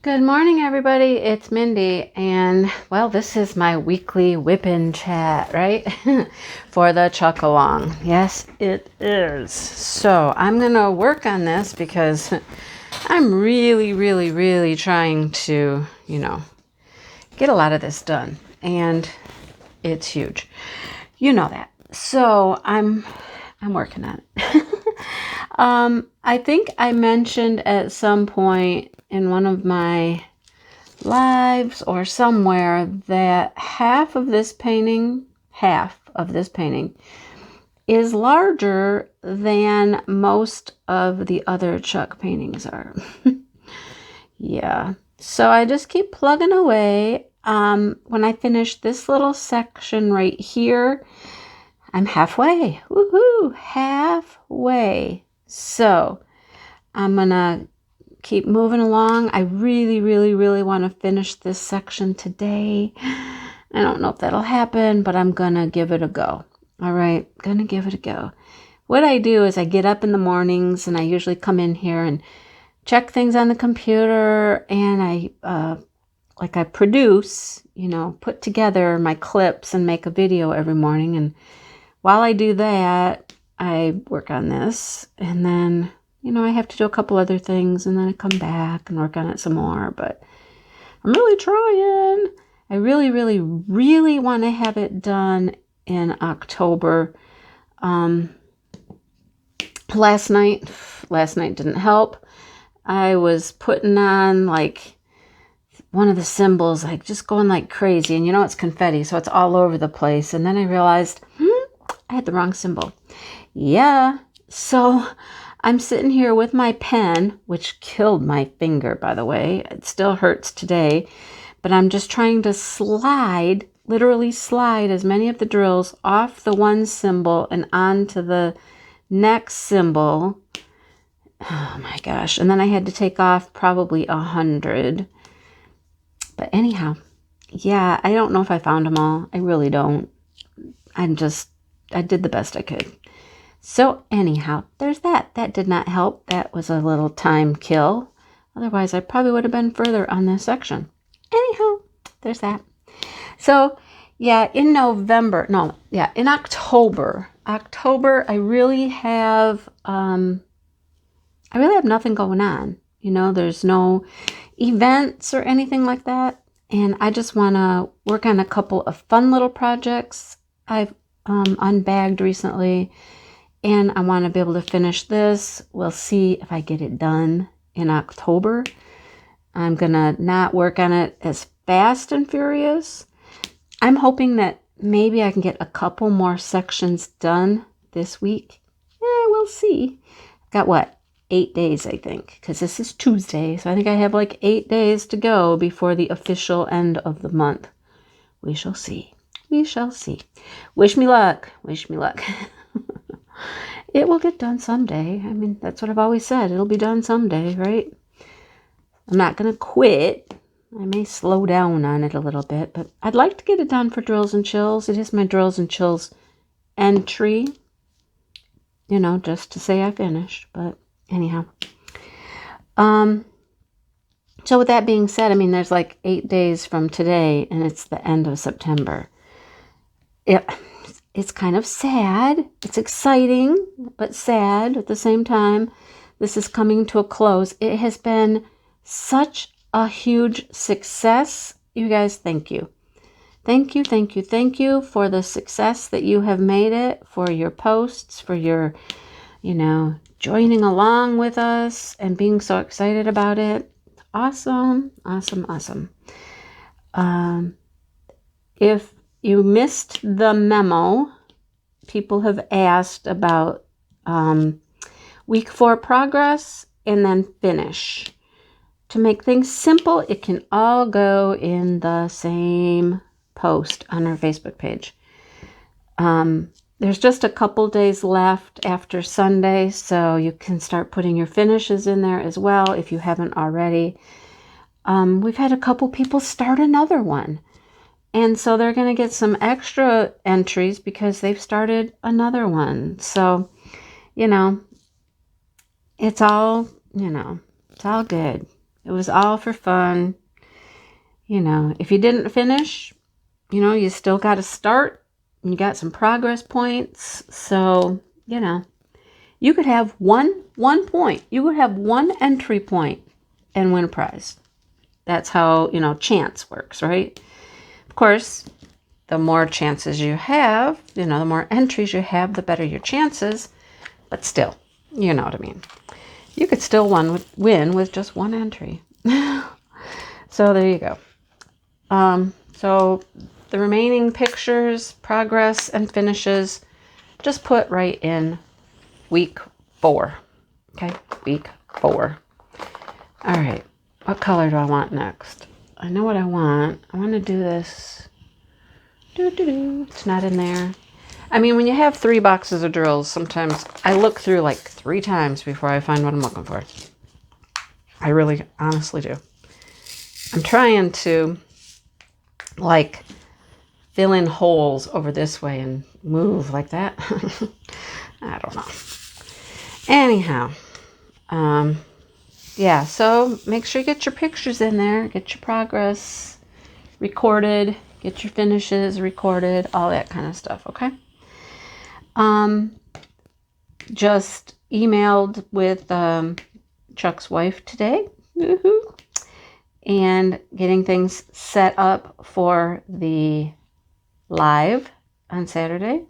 Good morning, everybody. It's Mindy, and well, this is my weekly WIP and Chat, right? For the chuck along. Yes, it is. So I'm gonna work on this because I'm really trying to, get a lot of this done, and it's huge. You know that. So I'm working on it. I think I mentioned at some point in one of my lives or somewhere that half of this painting is larger than most of the other Chuck paintings are. Yeah. So I just keep plugging away. When I finish this little section right here, I'm halfway. Woohoo! Halfway. So I'm gonna keep moving along. I really want to finish this section today. I don't know if that'll happen, but I'm gonna give it a go. All right, gonna give it a go. What I do is I get up in the mornings and I usually come in here and check things on the computer, and I produce, put together my clips and make a video every morning. And while I do that, I work on this, and then I have to do a couple other things, and then I come back and work on it some more. But I'm really trying. I really want to have it done in October. Last night didn't help. I was putting on like one of the symbols, like just going like crazy. And it's confetti, so it's all over the place. And then I realized, I had the wrong symbol. Yeah. So I'm sitting here with my pen, which killed my finger, by the way. It still hurts today, but I'm just trying to literally slide as many of the drills off the one symbol and onto the next symbol. Oh my gosh. And then I had to take off probably 100. But anyhow, yeah, I don't know if I found them all. I really don't. I did the best I could. So anyhow, there's that. That did not help. That was a little time kill. Otherwise, I probably would have been further on this section. Anyhow, there's that. So yeah, in October, I really have nothing going on. There's no events or anything like that. And I just want to work on a couple of fun little projects I've unbagged recently. And I want to be able to finish this. We'll see if I get it done in October. I'm going to not work on it as fast and furious. I'm hoping that maybe I can get a couple more sections done this week. We'll see. I've got 8 days, I think, because this is Tuesday. So I think I have like 8 days to go before the official end of the month. We shall see. We shall see. Wish me luck. Wish me luck. It will get done someday. I mean, that's what I've always said. It'll be done someday, right? I'm not going to quit. I may slow down on it a little bit, but I'd like to get it done for Drills and Chills. It is my Drills and Chills entry, just to say I finished. But anyhow. So with that being said, I mean, there's like 8 days from today, and it's the end of September. It's kind of sad. It's exciting, but sad at the same time. This is coming to a close. It has been such a huge success. You guys, thank you. Thank you for the success that you have made it, for your posts, for your, joining along with us and being so excited about it. Awesome. If you missed the memo, people have asked about week 4 progress and then finish. To make things simple, it can all go in the same post on our Facebook page. There's just a couple days left after Sunday, so you can start putting your finishes in there as well if you haven't already. We've had a couple people start another one. And so they're going to get some extra entries because they've started another one. So, it's all good. It was all for fun. You know, if you didn't finish, you know, you still got to start. You got some progress points. So, you know, you could have one point. You could have one entry point and win a prize. That's how, you know, chance works, right? Of course, the more chances you have, you know, the more entries you have, the better your chances. But still, you know what I mean. You could still win with just one entry. So there you go. So the remaining pictures, progress, and finishes, just put right in week 4. Okay, week 4. All right, what color do I want next? I know what I want. I want to do this. It's not in there. I mean, when you have 3 boxes of drills, sometimes I look through like 3 times before I find what I'm looking for. I really, honestly do. I'm trying to, like, fill in holes over this way and move like that. I don't know. Anyhow, yeah, so make sure you get your pictures in there, get your progress recorded, get your finishes recorded, all that kind of stuff, okay? Just emailed with Chuck's wife today. Woohoo! And getting things set up for the live on Saturday.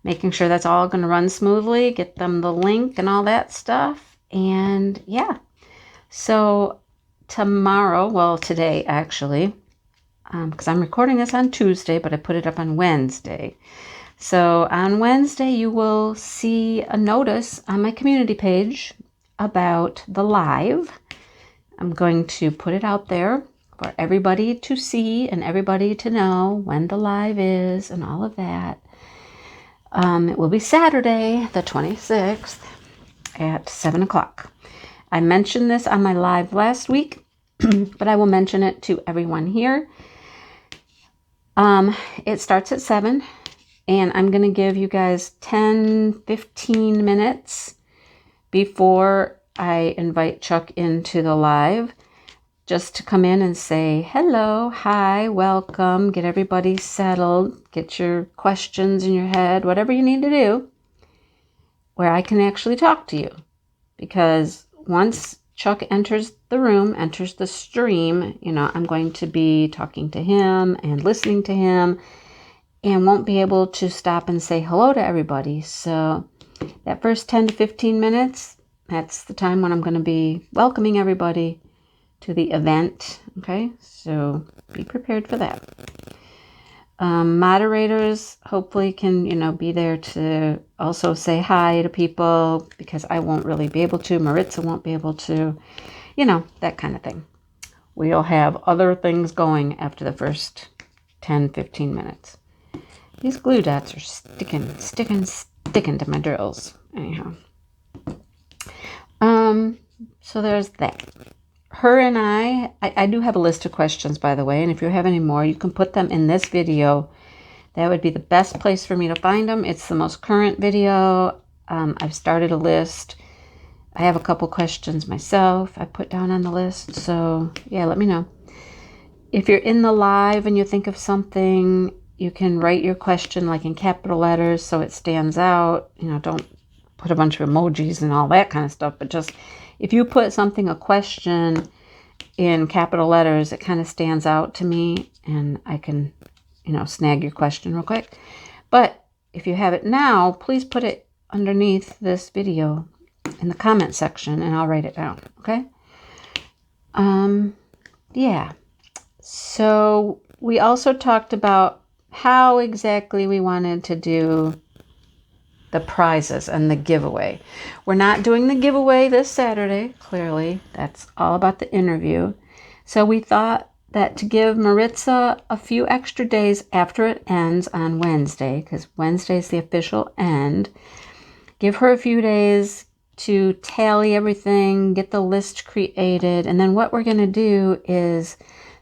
Making sure that's all going to run smoothly, get them the link and all that stuff. And yeah, so tomorrow, well, today actually, because I'm recording this on Tuesday, but I put it up on Wednesday. So on Wednesday, you will see a notice on my community page about the live. I'm going to put it out there for everybody to see and everybody to know when the live is and all of that. It will be Saturday, the 26th at 7 o'clock. I mentioned this on my live last week, but I will mention it to everyone here. It starts at 7, and I'm going to give you guys 10-15 minutes before I invite Chuck into the live, just to come in and say hello, hi, welcome, get everybody settled, get your questions in your head, whatever you need to do, where I can actually talk to you. Because once Chuck enters the room, enters the stream, you know, I'm going to be talking to him and listening to him and won't be able to stop and say hello to everybody. So that first 10 to 15 minutes, that's the time when I'm going to be welcoming everybody to the event. Okay, so be prepared for that. Moderators hopefully can, you know, be there to also say hi to people, because I won't really be able to. Maritza won't be able to, you know, that kind of thing. We'll have other things going after the first 10-15 minutes. These glue dots are sticking to my drills. Anyhow. So there's that. Her and I do have a list of questions, by the way, and if you have any more, you can put them in this video. That would be the best place for me to find them. It's the most current video. I've started a list. I have a couple questions myself I put down on the list. So yeah, let me know. If you're in the live and you think of something, you can write your question like in capital letters so it stands out. You know, don't put a bunch of emojis and all that kind of stuff, but just if you put something, a question, in capital letters, it kind of stands out to me and I can, you know, snag your question real quick. But if you have it now, please put it underneath this video in the comment section and I'll write it down, okay? Yeah. So we also talked about how exactly we wanted to do the prizes and the giveaway. We're not doing the giveaway this Saturday, clearly. That's all about the interview. So we thought that to give Maritza a few extra days after it ends on Wednesday, because Wednesday is the official end, give her a few days to tally everything, get the list created, and then what we're going to do is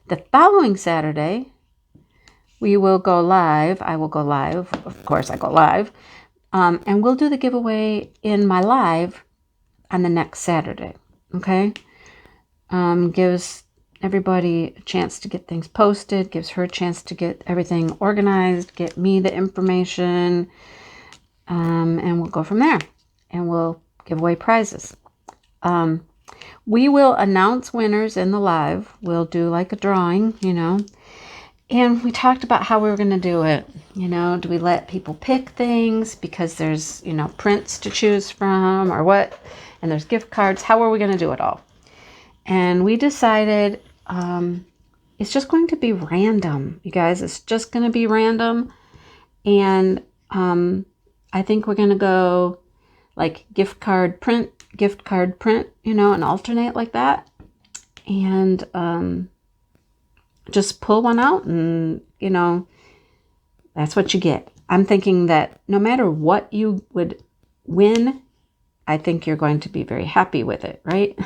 the following Saturday, we will go live. I will go live. Of course, I go live. And we'll do the giveaway in my live on the next Saturday, okay? gives everybody a chance to get things posted, gives her a chance to get everything organized, get me the information, and we'll go from there. And we'll give away prizes. We will announce winners in the live. We'll do like a drawing, you know. And we talked about how we were going to do it. You know, do we let people pick things because there's, you know, prints to choose from or what? And there's gift cards. How are we going to do it all? And we decided it's just going to be random, you guys. It's just going to be random. And I think we're going to go like gift card print, you know, and alternate like that. And just pull one out and, you know, that's what you get. I'm thinking that no matter what you would win, I think you're going to be very happy with it, right?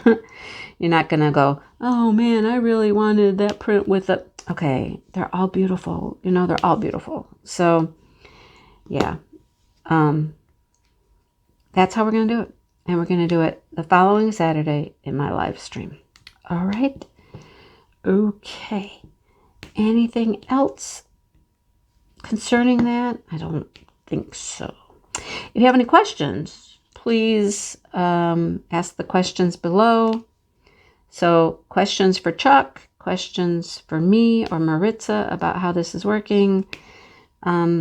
You're not going to go, oh man, I really wanted that print with it. Okay, they're all beautiful. You know, they're all beautiful. So, yeah. That's how we're going to do it. And we're going to do it the following Saturday in my live stream. All right. Okay. Anything else concerning that? I don't think so. If you have any questions, please ask the questions below. So questions for Chuck, questions for me or Maritza about how this is working,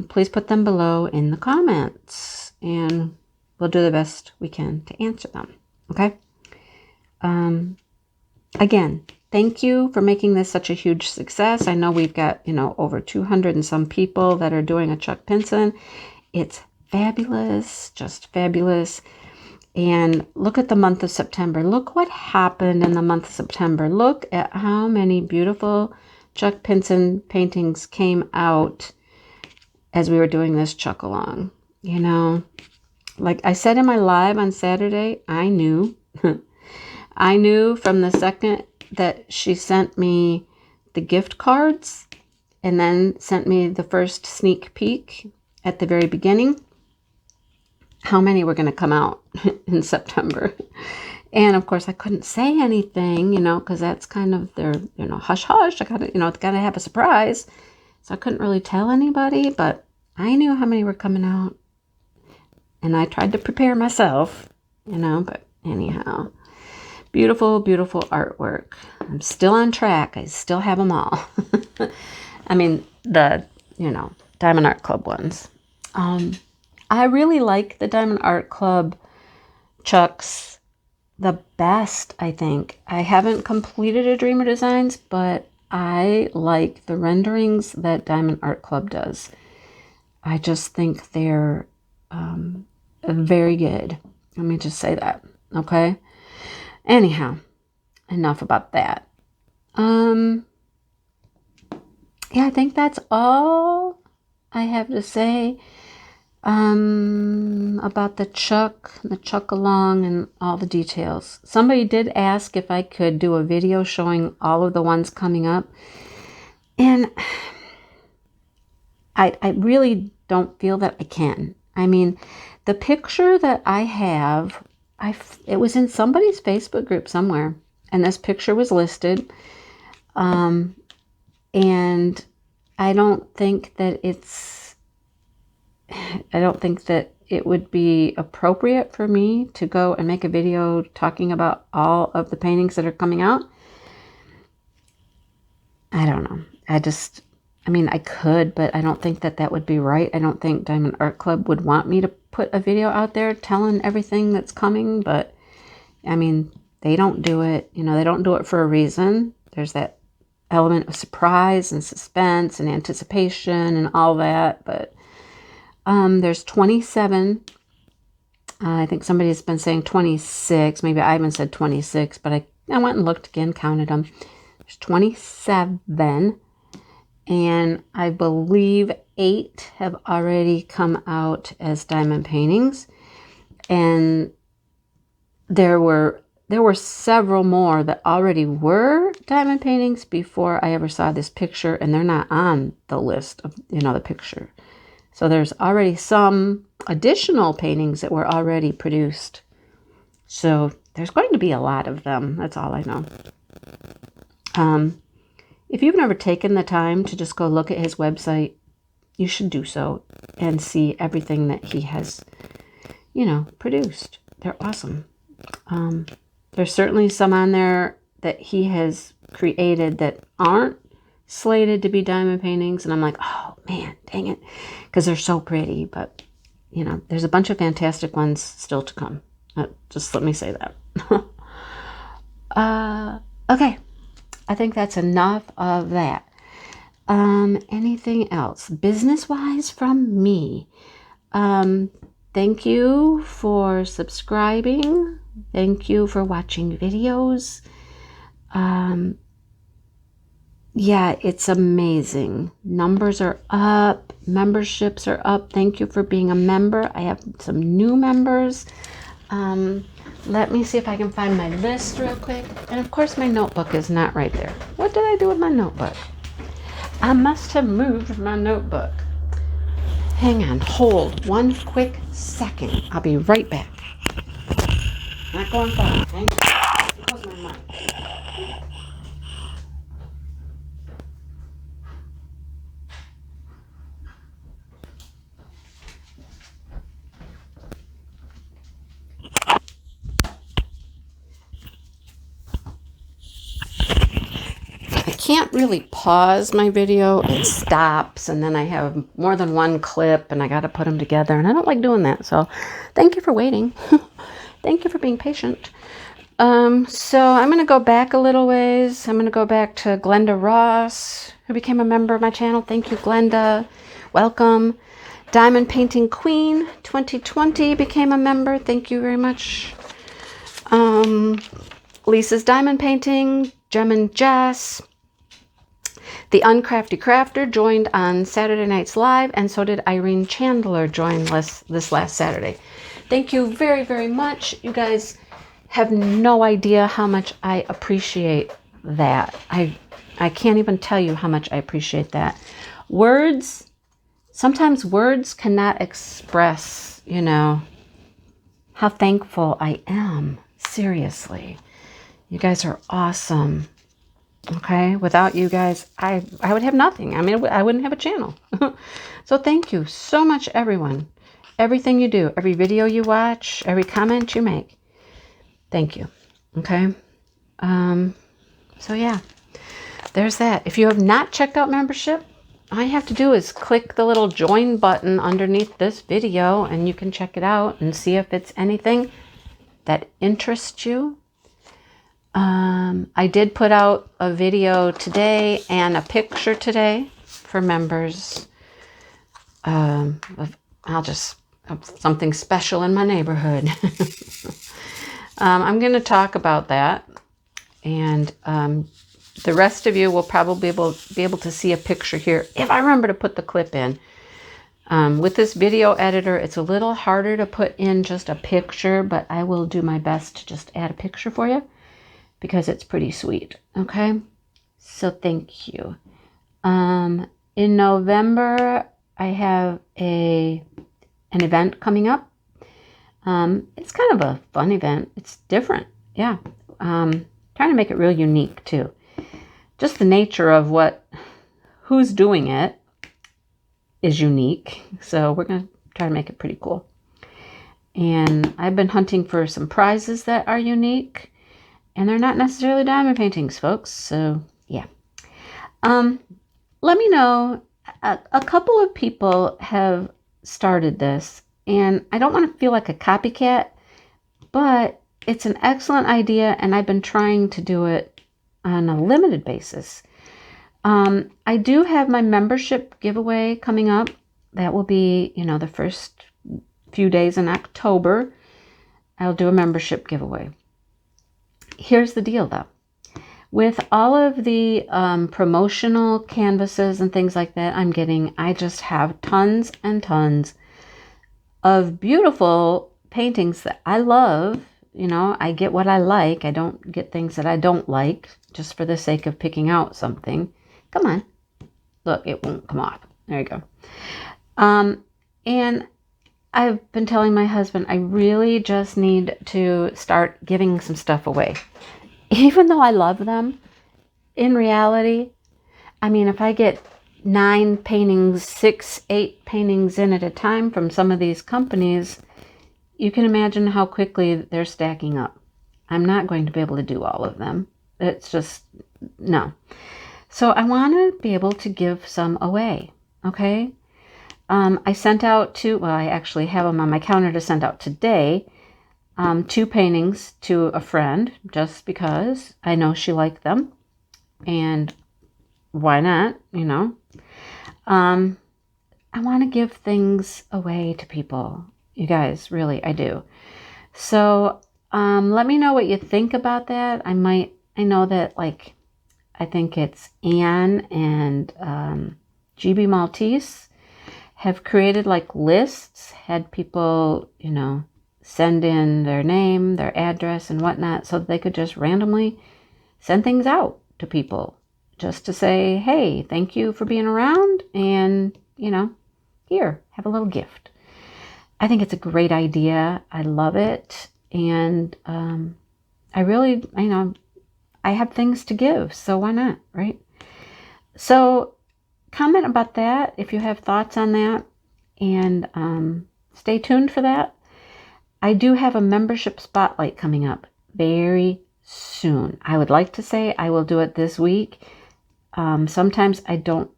please put them below in the comments and we'll do the best we can to answer them. Okay? Again, thank you for making this such a huge success. I know we've got, you know, over 200 and some people that are doing a Chuck Pinson. It's fabulous, just fabulous. And look at the month of September. Look what happened in the month of September. Look at how many beautiful Chuck Pinson paintings came out as we were doing this Chuck along. You know, like I said in my live on Saturday, I knew. I knew from the second that she sent me the gift cards and then sent me the first sneak peek at the very beginning, how many were going to come out in September. And of course I couldn't say anything, you know, because that's kind of their, you know, hush hush. I gotta, you know, gotta have a surprise. So I couldn't really tell anybody, but I knew how many were coming out. And I tried to prepare myself, you know, but anyhow, beautiful, beautiful artwork. I'm still on track. I still have them all. I mean, the, you know, Diamond Art Club ones. I really like the Diamond Art Club Chucks the best, I think. I haven't completed a Dreamer Designs, but I like the renderings that Diamond Art Club does. I just think they're very good. Let me just say that, okay? Anyhow, enough about that. Yeah, I think that's all I have to say about the Chuck along and all the details. Somebody did ask if I could do a video showing all of the ones coming up. And I really don't feel that I can. I mean, the picture that I have, it was in somebody's Facebook group somewhere, and this picture was listed. And I don't think that it would be appropriate for me to go and make a video talking about all of the paintings that are coming out. I don't know. I mean, I could, but I don't think that that would be right. I don't think Diamond Art Club would want me to put a video out there telling everything that's coming, but I mean, they don't do it. You know, they don't do it for a reason. There's that element of surprise and suspense and anticipation and all that, but there's 27. I think somebody's been saying 26. Maybe I even said 26, but I went and looked again, counted them. There's 27, and I believe 8 have already come out as diamond paintings, and there were several more that already were diamond paintings before I ever saw this picture, and they're not on the list of, you know, the picture. So there's already some additional paintings that were already produced. So there's going to be a lot of them. That's all I know. If you've never taken the time to just go look at his website, you should do so and see everything that he has, you know, produced. They're awesome. There's certainly some on there that he has created that aren't slated to be diamond paintings, and I'm like, oh man, dang it, because they're so pretty. But you know, there's a bunch of fantastic ones still to come. Just let me say that. Okay, I think that's enough of that. Anything else business wise from me? Thank you for subscribing. Thank you for watching videos. Yeah, it's amazing. Numbers are up. Memberships are up. Thank you for being a member. I have some new members. Let me see if I can find my list real quick. And of course, my notebook is not right there. What did I do with my notebook? I must have moved my notebook. Hang on. Hold one quick second. I'll be right back. Not going far. Hang on. Close my mic. Can't really pause my video. It stops, and then I have more than one clip, and I got to put them together, and I don't like doing that. So thank you for waiting. Thank you for being patient. So I'm going to go back a little ways. I'm going to go back to Glenda Ross, who became a member of my channel. Thank you, Glenda. Welcome. Diamond Painting Queen 2020 became a member. Thank you very much. Lisa's Diamond Painting, Gem and Jess. The Uncrafty Crafter joined on Saturday Night's Live, and so did Irene Chandler join this last Saturday. Thank you very, very much. You guys have no idea how much I appreciate that. I can't even tell you how much I appreciate that. Sometimes words cannot express, you know, how thankful I am. Seriously. You guys are awesome. Okay, without you guys, I would have nothing. I mean, I wouldn't have a channel. So thank you so much, everyone. Everything you do, every video you watch, every comment you make. Thank you. Okay. So yeah, there's that. If you have not checked out membership, all you have to do is click the little join button underneath this video, and you can check it out and see if it's anything that interests you. I did put out a video today and a picture today for members of something special in my neighborhood. I'm going to talk about that, and the rest of you will probably be able to see a picture here if I remember to put the clip in. With this video editor, it's a little harder to put in just a picture, but I will do my best to just add a picture for you, because it's pretty sweet. Okay, so thank you. In November, I have an event coming up. It's kind of a fun event. It's different. Yeah. Trying to make it real unique too. Just the nature of who's doing it is unique. So we're going to try to make it pretty cool. And I've been hunting for some prizes that are unique. And they're not necessarily diamond paintings, folks. So, yeah. Let me know. A couple of people have started this. And I don't want to feel like a copycat. But it's an excellent idea. And I've been trying to do it on a limited basis. I do have my membership giveaway coming up. That will be, the first few days in October. I'll do a membership giveaway. Here's the deal, though. With all of the promotional canvases and things like that I just have tons and tons of beautiful paintings that I love. I get what I like. I don't get things that I don't like just for the sake of picking out something. Come on. Look, it won't come off. There you go. And I've been telling my husband I really just need to start giving some stuff away. Even though I love them, in reality, I mean, if I get 9 paintings, 6, 8 paintings in at a time from some of these companies, you can imagine how quickly they're stacking up. I'm not going to be able to do all of them. It's just, no. So I want to be able to give some away, okay? I sent out I actually have them on my counter to send out today, 2 paintings to a friend, just because I know she liked them. And why not, you know? I want to give things away to people. You guys, really, I do. So let me know what you think about that. I know that, like, I think it's Anne and GB Maltese have created like lists, had people, you know, send in their name, their address and whatnot, so that they could just randomly send things out to people just to say, hey, thank you for being around, and, you know, here, have a little gift. I think it's a great idea. I love it. And I really, you know, I have things to give, so why not, right? So comment about that if you have thoughts on that, and stay tuned for that. I do have a membership spotlight coming up very soon. I would like to say I will do it this week. Sometimes I don't.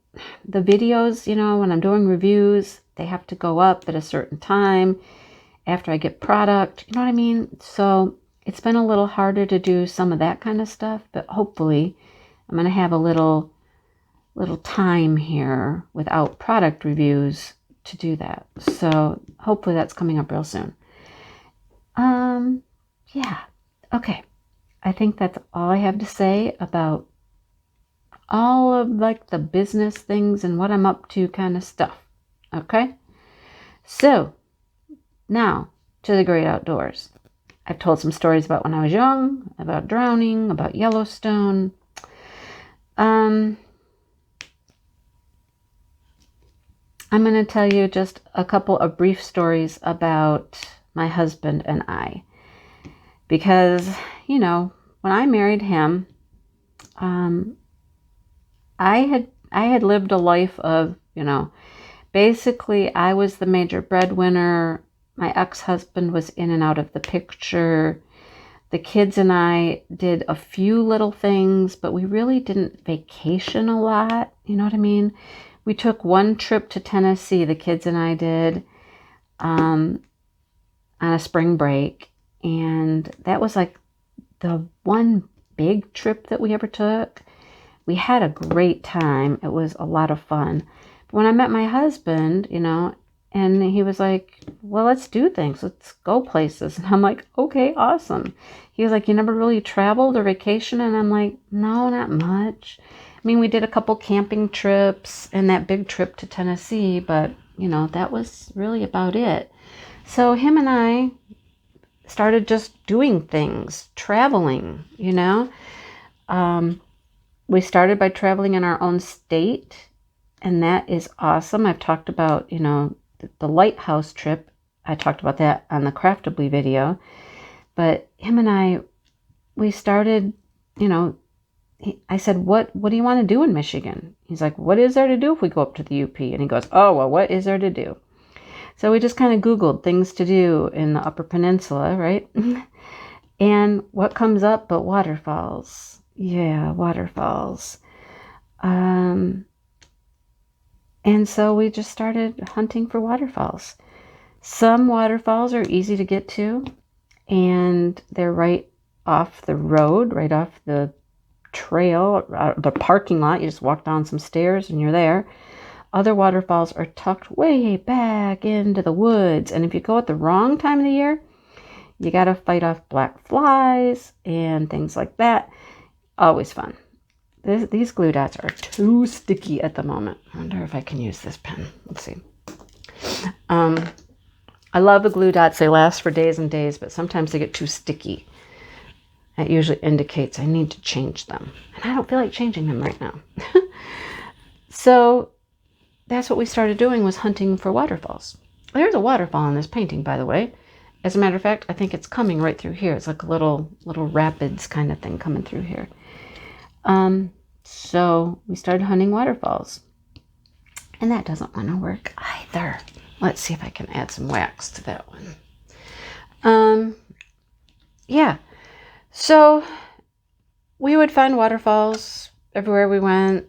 The videos, you know, when I'm doing reviews, they have to go up at a certain time after I get product. You know what I mean? So it's been a little harder to do some of that kind of stuff, but hopefully I'm going to have a little time here without product reviews to do that. So hopefully that's coming up real soon. Yeah. Okay. I think that's all I have to say about all of like the business things and what I'm up to kind of stuff. Okay. So now to the great outdoors. I've told some stories about when I was young, about drowning, about Yellowstone. I'm going to tell you just a couple of brief stories about my husband and I. Because, you know, when I married him, I had lived a life of, you know, basically I was the major breadwinner. My ex-husband was in and out of the picture. The kids and I did a few little things, but we really didn't vacation a lot. You know what I mean? We took one trip to Tennessee, the kids and I did, on a spring break. And that was like the one big trip that we ever took. We had a great time. It was a lot of fun. But when I met my husband, you know, and he was like, well, let's do things. Let's go places. And I'm like, okay, awesome. He was like, you never really traveled or vacation? And I'm like, no, not much. I mean, we did a couple camping trips and that big trip to Tennessee, but, you know, that was really about it. So him and I started just doing things, traveling, you know. We started by traveling in our own state, and that is awesome. I've talked about, you know, the lighthouse trip. I talked about that on the Craftably video. But him and I, we started, you know, I said, what do you want to do in Michigan? He's like, what is there to do if we go up to the UP? And he goes, oh, well, what is there to do? So we just kind of Googled things to do in the Upper Peninsula, right? And what comes up but waterfalls? Yeah, waterfalls. And so we just started hunting for waterfalls. Some waterfalls are easy to get to, and they're right off the road, right off the trail, the parking lot. You just walk down some stairs and you're there. Other waterfalls are tucked way back into the woods. And if you go at the wrong time of the year, you got to fight off black flies and things like that. Always fun. These glue dots are too sticky at the moment. I wonder if I can use this pen. Let's see. I love the glue dots. They last for days and days, but sometimes they get too sticky. That usually indicates I need to change them. And I don't feel like changing them right now. So that's what we started doing, was hunting for waterfalls. There's a waterfall in this painting, by the way. As a matter of fact, I think it's coming right through here. It's like a little rapids kind of thing coming through here. So we started hunting waterfalls. And that doesn't want to work either. Let's see if I can add some wax to that one. Yeah. So we would find waterfalls everywhere we went.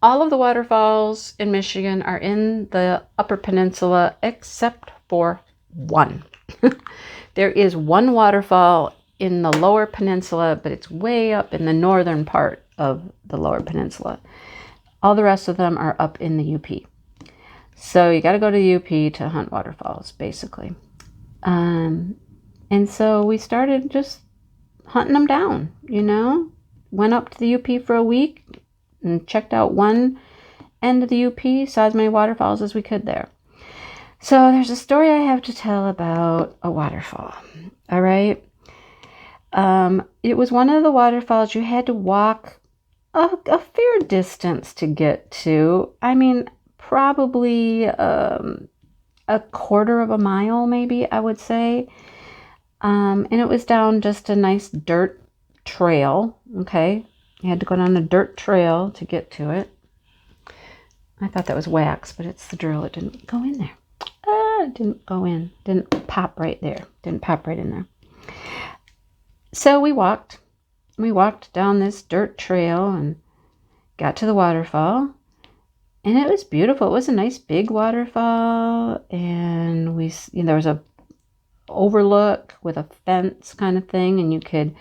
All of the waterfalls in Michigan are in the Upper Peninsula except for one. There is one waterfall in the Lower Peninsula, but it's way up in the northern part of the Lower Peninsula. All the rest of them are up in the UP. So you got to go to the UP to hunt waterfalls, basically. And so we started just hunting them down, you know. Went up to the UP for a week and checked out one end of the UP, saw as many waterfalls as we could there. So there's a story I have to tell about a waterfall. All right. It was one of the waterfalls you had to walk a fair distance to get to. I mean, probably a quarter of a mile, maybe, I would say. And it was down just a nice dirt trail. Okay. You had to go down a dirt trail to get to it. I thought that was wax, but it's the drill. It didn't go in there. It didn't go in. Didn't pop right there. Didn't pop right in there. So we walked. We walked down this dirt trail and got to the waterfall. And it was beautiful. It was a nice big waterfall. And there was a overlook with a fence kind of thing. And you could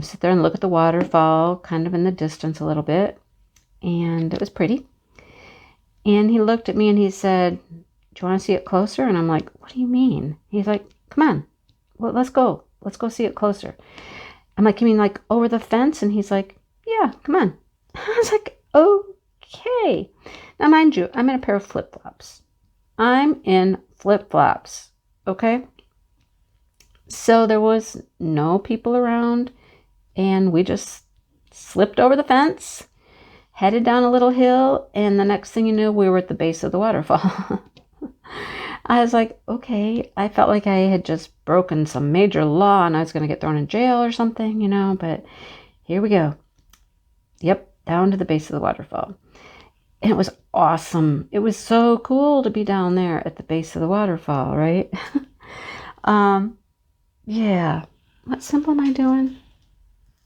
sit there and look at the waterfall kind of in the distance a little bit. And it was pretty. And he looked at me and he said, "Do you want to see it closer?" And I'm like, "What do you mean?" He's like, "Come on, well, let's go. Let's go see it closer." I'm like, "You mean like over the fence?" And he's like, "Yeah, come on." I was like, "Okay." Now, mind you, I'm in a pair of flip-flops. I'm in flip-flops, okay? So there was no people around, and we just slipped over the fence, headed down a little hill, and the next thing you knew, we were at the base of the waterfall. I was like, okay, I felt like I had just broken some major law and I was going to get thrown in jail or something, you know, but here we go. Yep, down to the base of the waterfall. And it was awesome. It was so cool to be down there at the base of the waterfall, right? Yeah. What symbol am I doing?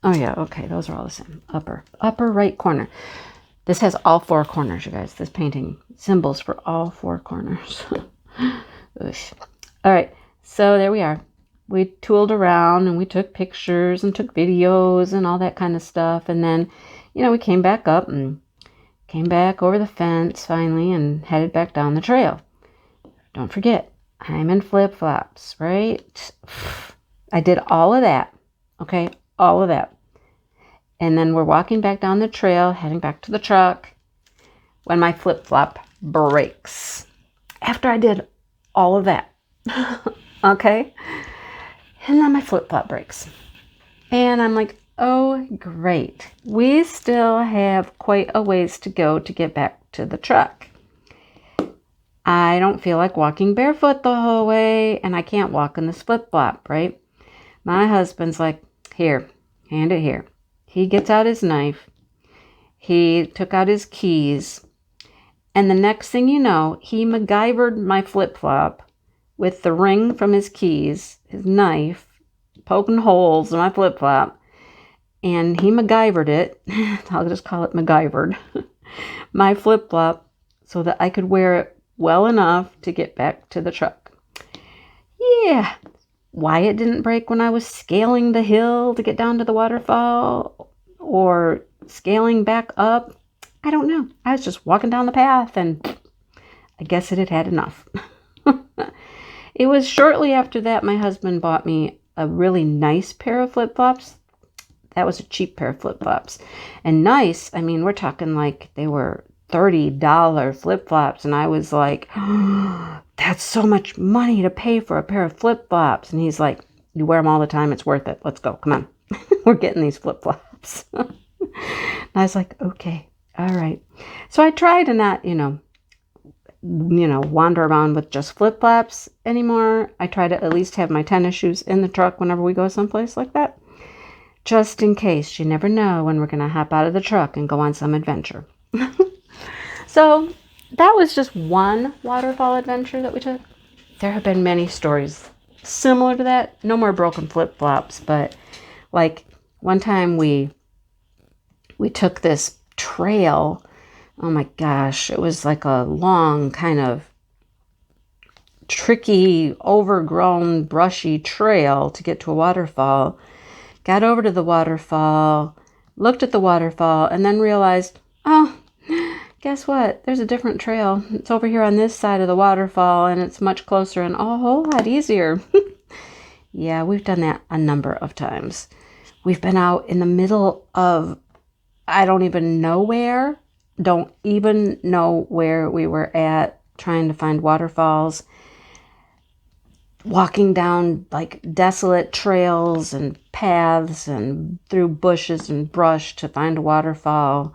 Oh, yeah, okay, those are all the same. Upper right corner. This has all four corners, you guys. This painting, symbols for all four corners. All right, so there we are. We tooled around and we took pictures and took videos and all that kind of stuff. And then, you know, we came back up and came back over the fence finally and headed back down the trail. Don't forget, I'm in flip-flops, right? I did all of that, okay? All of that. And then we're walking back down the trail, heading back to the truck, when my flip-flop breaks. After I did all of that, okay? And then my flip-flop breaks. And I'm like, oh, great. We still have quite a ways to go to get back to the truck. I don't feel like walking barefoot the whole way, and I can't walk in this flip-flop, right? My husband's like, here, hand it here. He gets out his knife. He took out his keys. And the next thing you know, he MacGyvered my flip-flop with the ring from his keys, his knife, poking holes in my flip-flop. And he MacGyvered it. I'll just call it MacGyvered. My flip-flop so that I could wear it well enough to get back to the truck. Yeah. Why it didn't break when I was scaling the hill to get down to the waterfall or scaling back up, I don't know. I was just walking down the path and I guess it had had enough. It was shortly after that my husband bought me a really nice pair of flip-flops. That was a cheap pair of flip-flops. And nice, I mean, we're talking like they were $30 flip-flops. And I was like, oh, that's so much money to pay for a pair of flip-flops. And he's like, you wear them all the time. It's worth it. Let's go. Come on. We're getting these flip-flops. And I was like, okay, all right. So I try to not, wander around with just flip-flops anymore. I try to at least have my tennis shoes in the truck whenever we go someplace like that. just in case. You never know when we're going to hop out of the truck and go on some adventure. So that was just one waterfall adventure that we took. There have been many stories similar to that. No more broken flip-flops, but like one time we took this trail. Oh my gosh, it was like a long kind of tricky, overgrown, brushy trail to get to a waterfall. Got over to the waterfall, looked at the waterfall, and then realized, oh, guess what? There's a different trail. It's over here on this side of the waterfall, and it's much closer and a whole lot easier. Yeah, we've done that a number of times. We've been out in the middle of, I don't even know where we were at, trying to find waterfalls, walking down like desolate trails and paths and through bushes and brush to find a waterfall.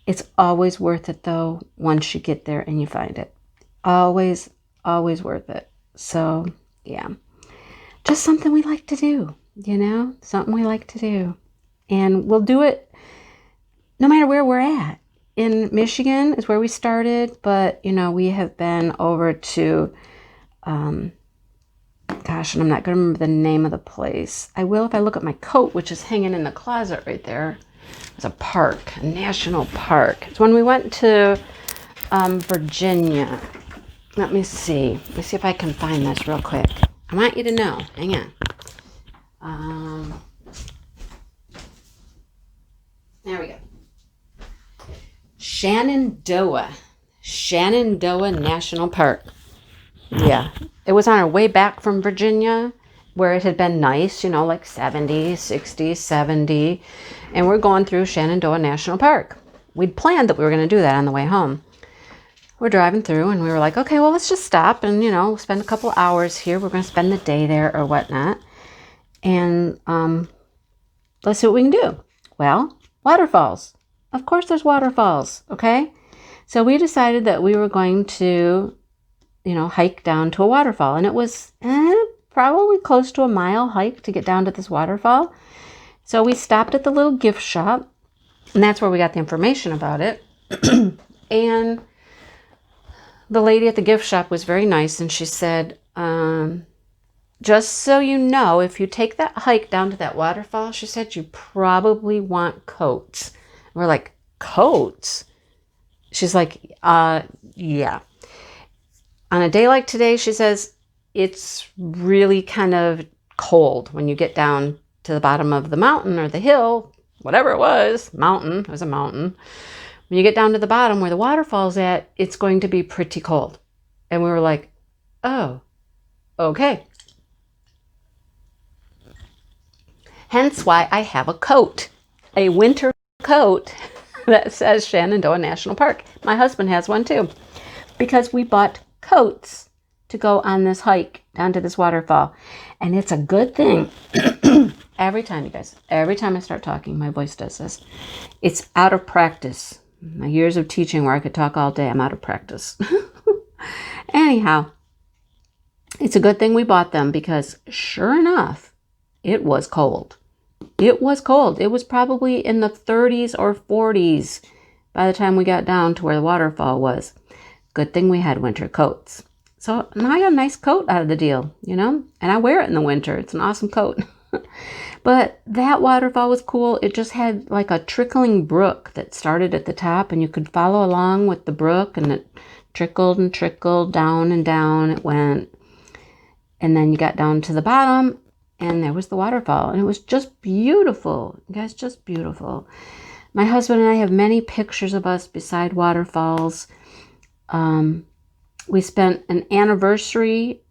It's always worth it though, once you get there and you find it. Always, always worth it. So yeah, just something we like to do, something we like to do. And we'll do it no matter where we're at. In Michigan is where we started, but we have been over to, and I'm not going to remember the name of the place. I will if I look at my coat, which is hanging in the closet right there. It's a park, a national park. It's when we went to Virginia. Let me see. Let me see if I can find this real quick. I want you to know. Hang on. There we go. Shenandoah National Park. Yeah. It was on our way back from Virginia, where it had been nice, like 70, 60, 70. And we're going through Shenandoah National Park. We'd planned that we were going to do that on the way home. We're driving through and we were like, okay, well, let's just stop and, spend a couple hours here. We're going to spend the day there or whatnot. And let's see what we can do. Well, waterfalls. Of course there's waterfalls, okay? So we decided that we were going to, hike down to a waterfall. And it was probably close to a mile hike to get down to this waterfall. So we stopped at the little gift shop, and that's where we got the information about it. And the lady at the gift shop was very nice, and she said, just so you know, if you take that hike down to that waterfall, she said, you probably want coats. And we're like, coats? She's like, yeah. On a day like today, she says, it's really kind of cold when you get down to the bottom of the mountain or the hill, whatever it was, mountain, it was a mountain. When you get down to the bottom where the waterfall's at, it's going to be pretty cold. And we were like, oh, okay. Hence why I have a coat, a winter coat that says Shenandoah National Park. My husband has one too, because we bought coats to go on this hike down to this waterfall. And it's a good thing. Every time, you guys, every time I start talking, my voice does this. It's out of practice. My years of teaching where I could talk all day, I'm out of practice. Anyhow, it's a good thing we bought them because sure enough, it was cold. It was cold. It was probably in the 30s or 40s by the time we got down to where the waterfall was. Good thing we had winter coats. So now I got a nice coat out of the deal, and I wear it in the winter. It's an awesome coat. But that waterfall was cool. It just had like a trickling brook that started at the top, and you could follow along with the brook, and it trickled and trickled down and down it went. And then you got down to the bottom, and there was the waterfall, and it was just beautiful. You guys, just beautiful. My husband and I have many pictures of us beside waterfalls. We spent an anniversary.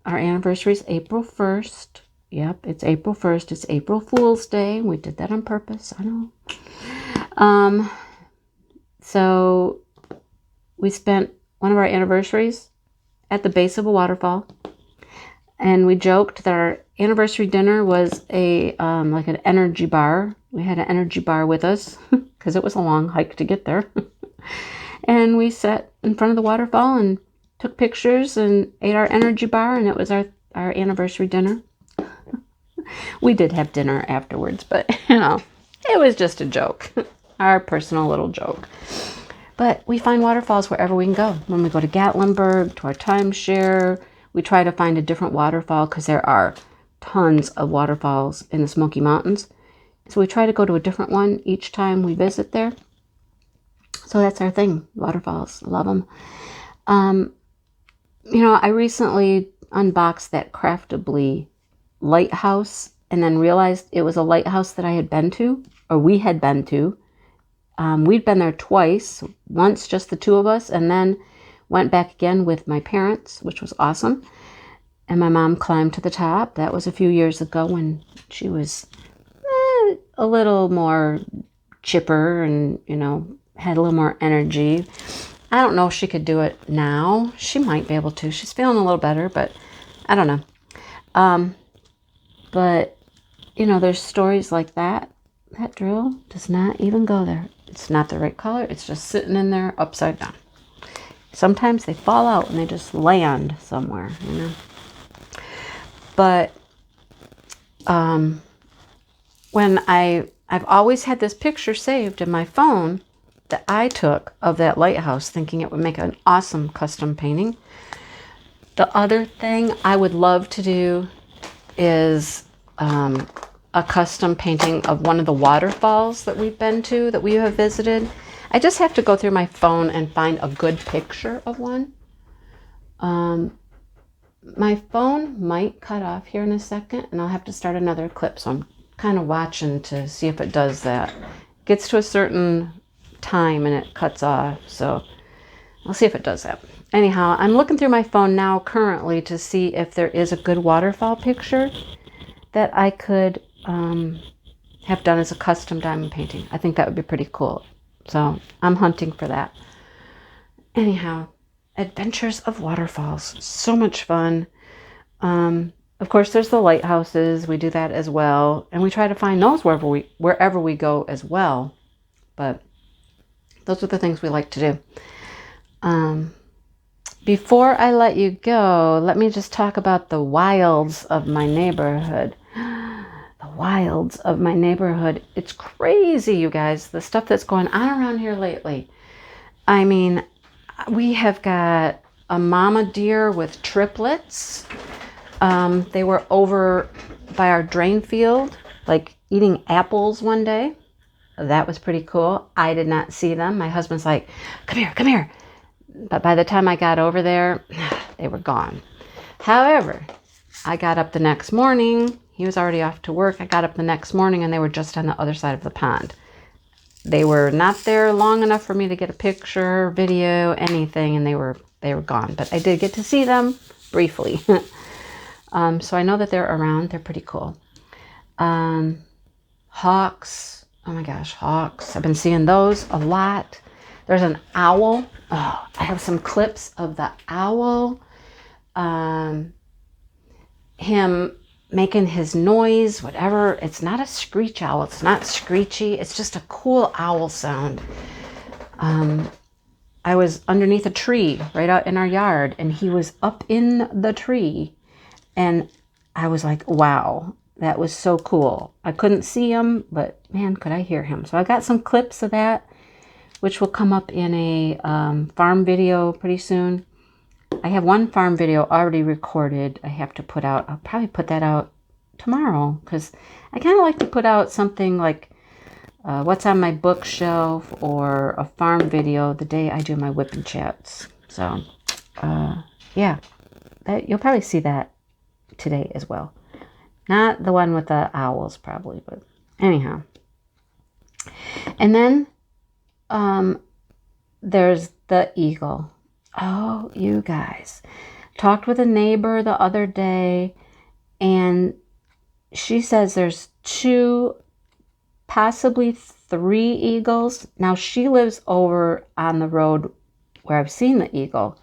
Our anniversary is April 1st. Yep, it's April 1st. It's April Fool's Day. We did that on purpose. I know. So we spent one of our anniversaries at the base of a waterfall. And we joked that our anniversary dinner was a like an energy bar. We had an energy bar with us because it was a long hike to get there. And we sat in front of the waterfall and took pictures and ate our energy bar, and it was our anniversary dinner. We did have dinner afterwards, but you know, it was just a joke. Our personal little joke. But we find waterfalls wherever we can go. When we go to Gatlinburg, to our timeshare, we try to find a different waterfall because there are tons of waterfalls in the Smoky Mountains. So we try to go to a different one each time we visit there. So that's our thing, waterfalls. Love them. You know, I recently unboxed that Craftably lighthouse and then realized it was a lighthouse that I had been to, or we had been to. We'd been there twice, once just the two of us, and then went back again with my parents, which was awesome. And my mom climbed to the top. That was a few years ago when she was a little more chipper and, you know, had a little more energy. I don't know if she could do it now. She might be able to. She's feeling a little better, but I don't know. But, you know, there's stories like that. That drill does not even go there. It's not the right color. It's just sitting in there upside down. Sometimes they fall out and they just land somewhere, you know. But when I've always had this picture saved in my phone that I took of that lighthouse, thinking it would make an awesome custom painting. The other thing I would love to do is a custom painting of one of the waterfalls that we've been to, that we have visited. I just have to go through my phone and find a good picture of one. My phone might cut off here in a second and I'll have to start another clip. So I'm kind of watching to see if it does that. It gets to a certain time and it cuts off. So I'll see if it does that. Anyhow, I'm looking through my phone now currently to see if there is a good waterfall picture that I could have done as a custom diamond painting. I think that would be pretty cool. So I'm hunting for that. Anyhow, adventures of waterfalls. So much fun. Of course, there's the lighthouses. We do that as well. And we try to find those wherever we go as well. But those are the things we like to do. Before I let you go, let me just talk about the wilds of my neighborhood. The wilds of my neighborhood. It's crazy, you guys, the stuff that's going on around here lately. I mean, we have got a mama deer with triplets. They were over by our drain field, like eating apples one day. That was pretty cool. I did not see them. My husband's like, come here, come here. But by the time I got over there, they were gone. However, I got up the next morning. He was already off to work. I got up the next morning and they were just on the other side of the pond. They were not there long enough for me to get a picture, video, anything, and they were gone. But I did get to see them briefly. So I know that they're around. They're pretty cool. Hawks. Oh my gosh, hawks. I've been seeing those a lot. There's an owl. Oh, I have some clips of the owl. Him making his noise, whatever. It's not a screech owl. It's not screechy. It's just a cool owl sound. I was underneath a tree right out in our yard, and he was up in the tree. And I was like, wow, that was so cool. I couldn't see him, but man, could I hear him. So I got some clips of that, which will come up in a farm video pretty soon. I have one farm video already recorded I have to put out. I'll probably put that out tomorrow because I kind of like to put out something like what's on my bookshelf or a farm video the day I do my WIP and Chats. So, yeah, you'll probably see that today as well. Not the one with the owls probably, but anyhow. And then there's the eagle. Oh, you guys. Talked with a neighbor the other day, and she says there's 2, possibly 3 eagles. Now, she lives over on the road where I've seen the eagle.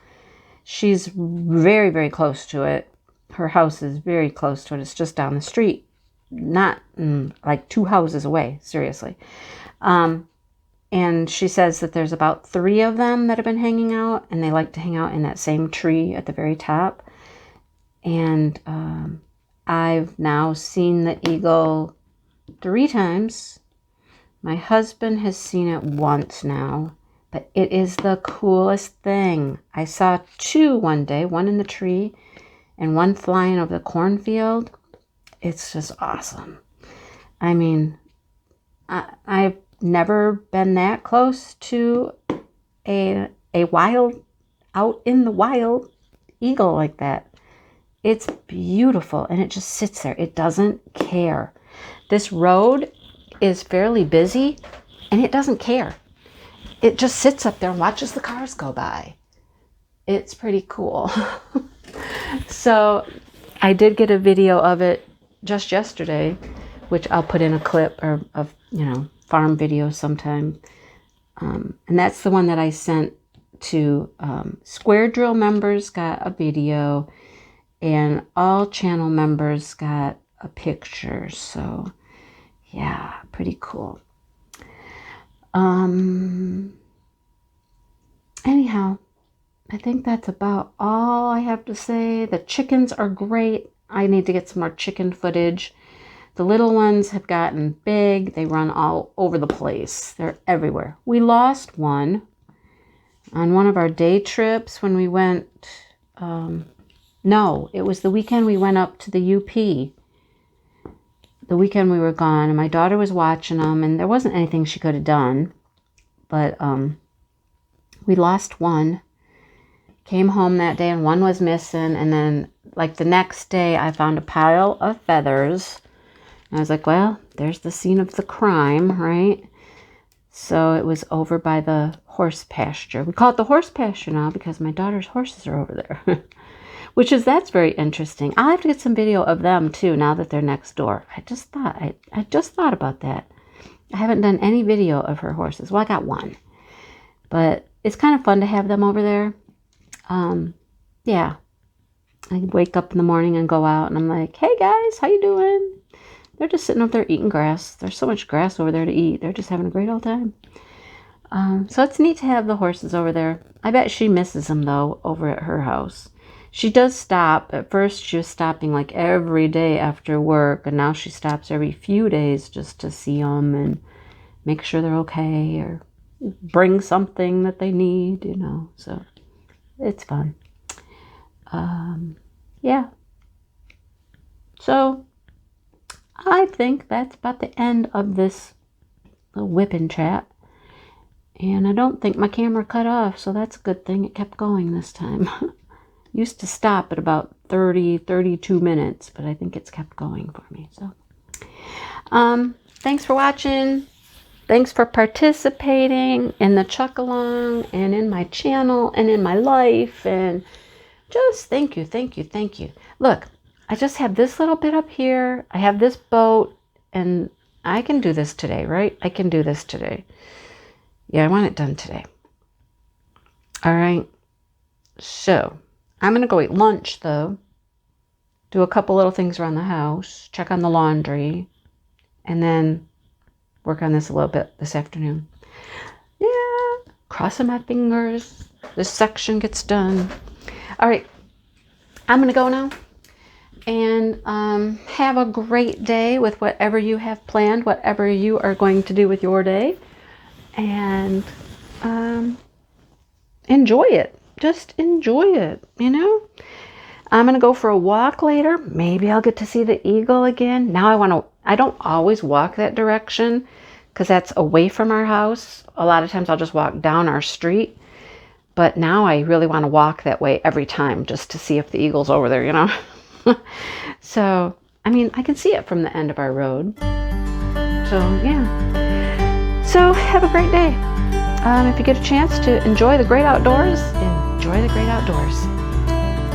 She's very, very close to it. Her house is very close to it. It's just down the street. Not like 2 houses away, seriously. And she says that there's about 3 of them that have been hanging out, and they like to hang out in that same tree at the very top. And I've now seen the eagle 3 times. My husband has seen it once now, but it is the coolest thing. I saw 2 one day, one in the tree and one flying over the cornfield. It's just awesome. I mean, I've never been that close to a wild, out in the wild eagle like that. It's beautiful, and it just sits there. It doesn't care. This road is fairly busy, and it doesn't care. It just sits up there and watches the cars go by. It's pretty cool. So I did get a video of it just yesterday, which I'll put in a clip of farm video sometime. And that's the one that I sent to Square Drill members, got a video, and all channel members got a picture. So yeah, pretty cool. Anyhow, I think that's about all I have to say. The chickens are great. I need to get some more chicken footage. The little ones have gotten big. They run all over the place. They're everywhere. We lost one on one of our day trips when we went, no, it was the weekend we went up to the UP. The weekend we were gone, and my daughter was watching them, and there wasn't anything she could have done. But we lost one. Came home that day, and one was missing. And then, like, the next day, I found a pile of feathers. And I was like, well, there's the scene of the crime, right? So it was over by the horse pasture. We call it the horse pasture now because my daughter's horses are over there. That's very interesting. I'll have to get some video of them too now that they're next door. I just thought about that. I haven't done any video of her horses. Well, I got one. But it's kind of fun to have them over there. Yeah. I wake up in the morning and go out and I'm like, hey guys, how you doing? They're just sitting over there eating grass. There's so much grass over there to eat. They're just having a great old time. So it's neat to have the horses over there. I bet she misses them though over at her house. She does stop. At first she was stopping like every day after work, and now she stops every few days just to see them and make sure they're okay or bring something that they need, so it's fun. Yeah. So I think that's about the end of this little whip and chat. And I don't think my camera cut off, so that's a good thing. It kept going this time. Used to stop at about 32 minutes, but I think it's kept going for me. So thanks for watching. Thanks for participating in the Chuck Along and in my channel and in my life. And just thank you, thank you, thank you. Look, I just have this little bit up here. I have this boat, and I can do this today, right? I can do this today. Yeah, I want it done today. All right. So I'm going to go eat lunch, though. Do a couple little things around the house. Check on the laundry. And then work on this a little bit this afternoon. Yeah. Crossing my fingers. This section gets done. All right. I'm going to go now. And have a great day with whatever you have planned, whatever you are going to do with your day. And enjoy it. Just enjoy it, I'm going to go for a walk later. Maybe I'll get to see the eagle again. Now I don't always walk that direction because that's away from our house. A lot of times I'll just walk down our street. But now I really want to walk that way every time just to see if the eagle's over there, So, I can see it from the end of our road. So, yeah. So, have a great day. If you get a chance to enjoy the great outdoors, enjoy the great outdoors.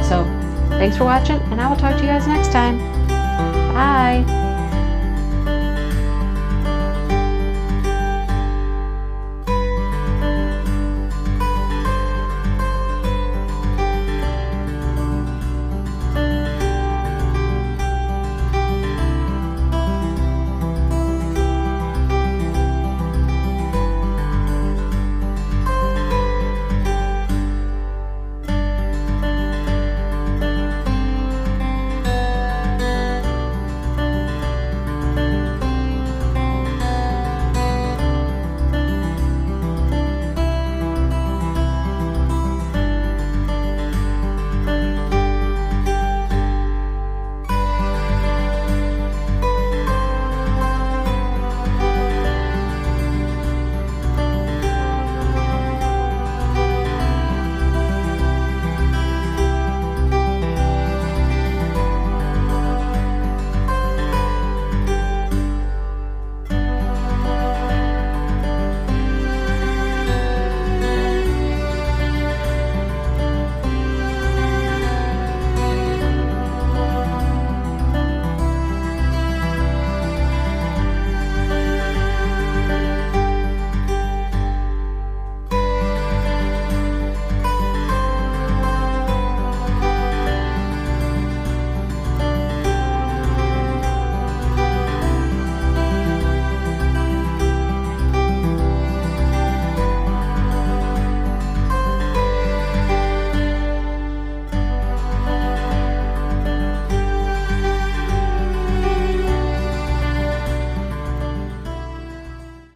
So, thanks for watching, and I will talk to you guys next time. Bye.